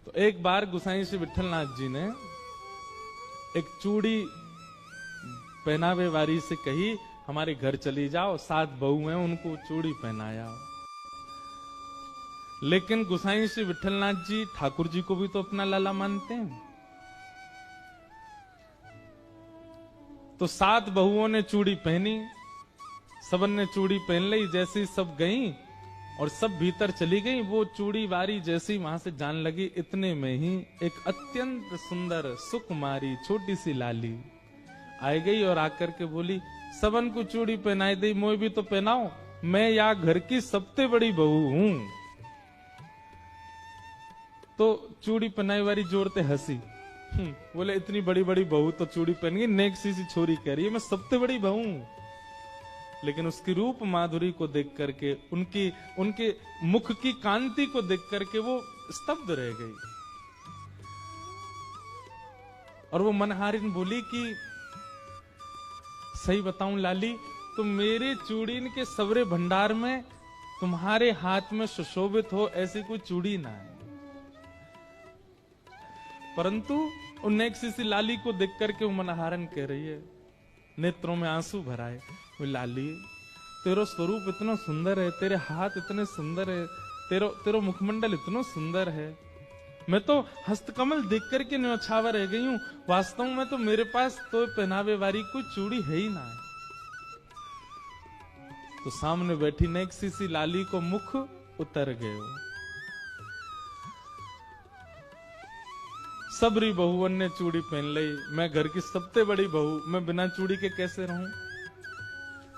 तो एक बार गोसाई श्री विठलनाथ जी ने एक चूड़ी पहनावे वाली से कही, हमारे घर चली जाओ, 7 बहू हैं, उनको चूड़ी पहनाया। लेकिन गोसाई श्री विठलनाथ जी ठाकुर जी को भी तो अपना लाला मानते हैं। तो 7 बहुओं ने चूड़ी पहनी, सबन ने चूड़ी पहन ली। जैसी सब गईं और सब भीतर चली गई, वो चूड़ी वारी जैसी वहां से जान लगी, इतने में ही एक अत्यंत सुंदर सुकुमारी छोटी सी लाली आई गई और आकर के बोली, सबन को चूड़ी पहनाई दी, मोए भी तो पहनाओ, मैं या घर की सबसे बड़ी बहू हूं। तो चूड़ी पहनाई वाली जोड़ते हंसी, बोले इतनी बड़ी बड़ी बहू तो चूड़ी पहन गई, नेक सी छोरी कह रही है मैं सबसे बड़ी बहू हूं। लेकिन उसकी रूप माधुरी को देख करके, उनके मुख की कांति को देख करके वो स्तब्ध रह गई। और वो मनहारिन बोली कि सही बताऊं लाली, तो मेरे चूड़ीन के सवरे भंडार में तुम्हारे हाथ में सुशोभित हो ऐसी कोई चूड़ी ना है। परंतु उन नेक सी लाली को देख करके वो मनहारन कह रही है, नेत्रों में आंसू भराए, वो लाली तेरो स्वरूप इतना सुंदर है, तेरे हाथ इतने सुंदर है, तेरो मुखमंडल इतना सुंदर है, मैं तो हस्तकमल देख करके न्यौछावर रह गई हूं। वास्तव में तो मेरे पास तो पहनावे वाली कोई चूड़ी है ही ना है। तो सामने बैठी नेक सी लाली को मुख उतर गए। सबरी बहुवन ने चूड़ी पहन ली, मैं घर की सबसे बड़ी बहू, मैं बिना चूड़ी के कैसे रहूं।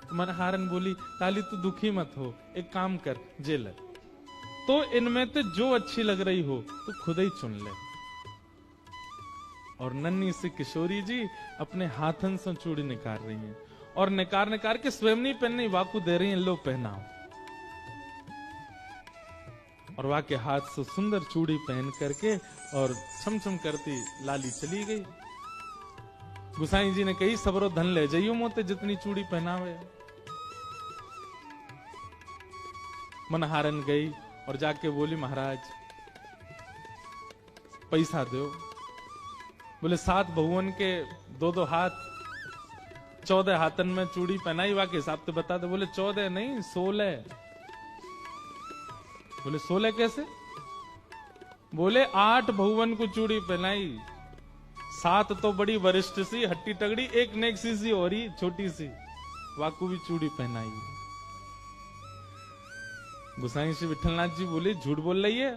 तो मनहारन बोली, लाली तू दुखी मत हो, एक काम कर, जेलर तो इनमें तो जो अच्छी लग रही हो तो खुद ही चुन ले। और नन्ही सी किशोरी जी अपने हाथन से चूड़ी निकाल रही हैं और निकाल के स्वयं नहीं पहननी, वाकू दे रही हैं, लो पहनाओ। और वा के हाथ से सुंदर चूड़ी पहन करके और छमछम करती लाली चली गई। गुसाई जी ने कही, सबरो धन ले जाइयो मोते, जितनी चूड़ी पहनावे। मनहारन गई और जाके बोली, महाराज पैसा दो। बोले 7 बहुवन के 2-2 हाथ, 14 हाथन में चूड़ी पहनाई, वा के हिसाब से बता दो। बोले 14 नहीं 16। बोले 16 कैसे? बोले 8 बहुवन को चूड़ी पहनाई, 7 तो बड़ी वरिष्ठ सी हट्टी तगड़ी, एक नेक सी और ही छोटी सी, वाकू भी चूड़ी पहनाई। गोसाई श्री विठलनाथ जी बोले, झूठ बोल रही है,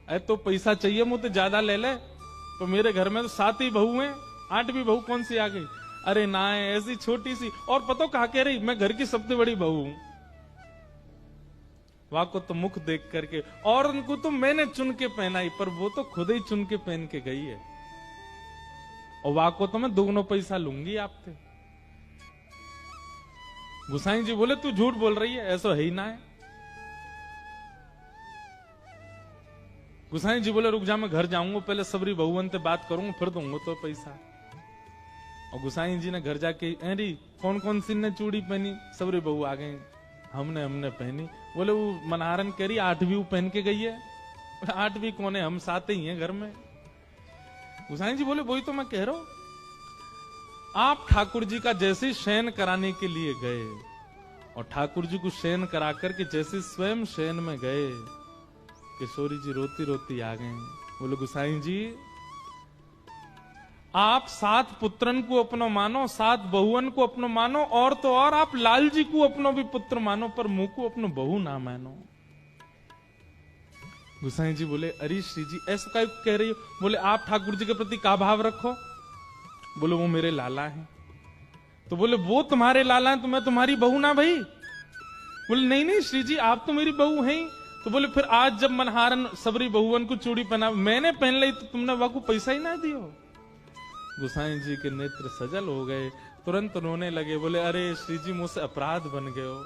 अरे तो पैसा चाहिए मुझे ज्यादा ले ले, तो मेरे घर में तो 7 ही बहू हैं, 8वीं बहू कौन सी आ गई। अरे ना ऐसी छोटी सी, और पता कहा कह रही, मैं घर की सबसे बड़ी बहू हूं। वहां को तो मुख देख करके, और उनको तो मैंने चुन के पहनाई, पर वो तो खुद ही चुन के पहन के गई है। और वहां को तो मैं दोगुना पैसा लूंगी आपसे। गोसाई जी बोले, तू झूठ बोल रही है, ऐसा है ही ना है। गोसाई जी बोले, रुक जा, मैं घर जाऊंगा, पहले सबरी बहुवन से बात करूंगा, फिर दूंगा तो पैसा। और गोसाई जी ने घर जाके, अरे कौन कौन सी ने चूड़ी पहनी, सबरी बहू आ गई, हमने पहनी। बोले वो मनहारन कह रही 8वीं पहन के गई है। 8वीं कौन है, हम 7 ही हैं घर में। गोसाई जी बोले, वही तो मैं कह रहा हूं, आप ठाकुर जी का जैसे शयन कराने के लिए गए और ठाकुर जी को शयन करा करके जैसे स्वयं शयन में गए, किशोरी जी रोती रोती आ गए। बोले, गोसाई जी आप 7 पुत्रन को अपनो मानो, 7 बहुवन को अपनो मानो, और तो और आप लाल जी को अपनो भी पुत्र मानो, पर मुंह को अपनो बहू ना मानो। गोसाई जी बोले, अरे श्री जी ऐसा क्या कह रही हो। बोले, आप ठाकुर जी के प्रति का भाव रखो। बोले, वो मेरे लाला हैं। तो बोले, वो तुम्हारे लाला हैं तो मैं तुम्हारी बहू ना भाई। बोले, नहीं श्री जी आप तो मेरी बहू हैं। तो बोले, फिर आज जब मनहारन सबरी बहुवन को चूड़ी पहना, मैंने पहन ली, तो तुमने वह को पैसा ही ना दियो। गोसाई जी के नेत्र सजल हो गए, तुरंत रोने लगे। बोले, अरे श्री जी मुझसे अपराध बन गए हो,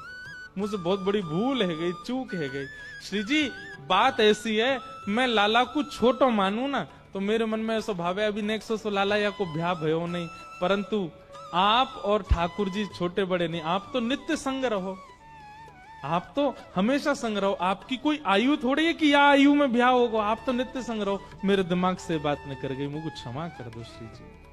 मुझसे बहुत बड़ी भूल है गई, चूक है गई। श्री जी बात ऐसी है, मैं लाला को छोटो मानू ना, तो मेरे मन में ऐसा भाव है, अभी नेक्स्ट सो लाला या को ब्याह भयो नहीं, परंतु आप और ठाकुर जी छोटे बड़े नहीं, आप तो नित्य संग रहो। आप तो हमेशा संग रहो, आपकी कोई आयु थोड़ी है कि या आयु में ब्याह होगा, आप तो नित्य संग रहो। मेरे दिमाग से बात न कर गई, मुझे क्षमा कर दो श्री जी।